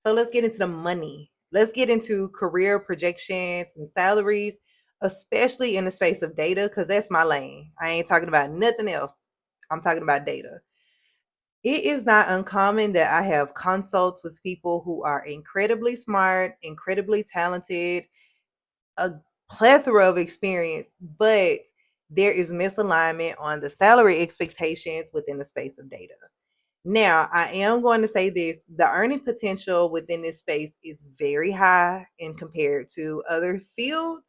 So let's get into the money. Let's get into career projections and salaries, especially in the space of data, because that's my lane. I ain't talking about nothing else. I'm talking about data. It is not uncommon that I have consults with people who are incredibly smart, incredibly talented, a plethora of experience, but there is misalignment on the salary expectations within the space of data. Now, I am going to say this, the earning potential within this space is very high in compared to other fields,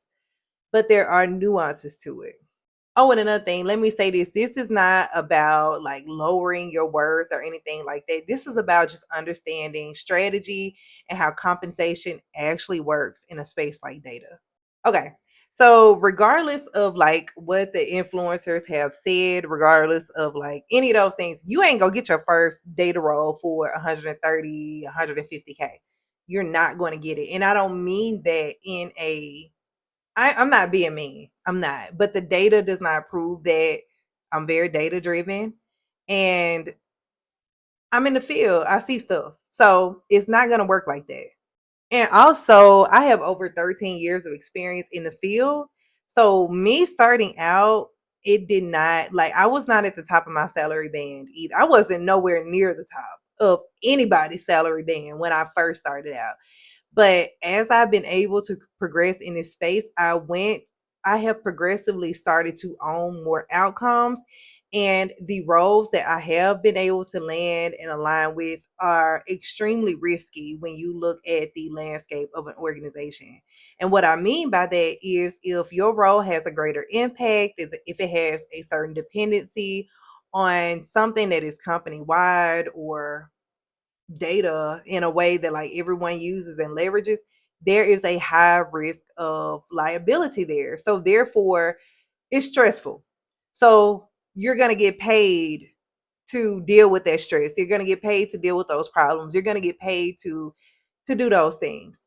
but there are nuances to it. Oh, and another thing, let me say this. This is not about like lowering your worth or anything like that. This is about just understanding strategy and how compensation actually works in a space like data. Okay. So regardless of like what the influencers have said, regardless of like any of those things, you ain't gonna get your first data role for 130, 150K. You're not going to get it. And I don't mean that in I'm not being mean. I'm not. But the data does not prove that. I'm very data driven and I'm in the field. I see stuff. So it's not gonna work like that. And also, I have over 13 years of experience in the field. So me starting out, it did not like I was not at the top of my salary band either. I wasn't nowhere near the top of anybody's salary band when I first started out. But as I've been able to progress in this space, I have progressively started to own more outcomes. And the roles that I have been able to land and align with are extremely risky when you look at the landscape of an organization. And what I mean by that is if your role has a greater impact, if it has a certain dependency on something that is company wide or data in a way that like everyone uses and leverages, there is a high risk of liability there. So therefore, it's stressful. So you're going to get paid to deal with that stress. You're going to get paid to deal with those problems. You're going to get paid to do those things.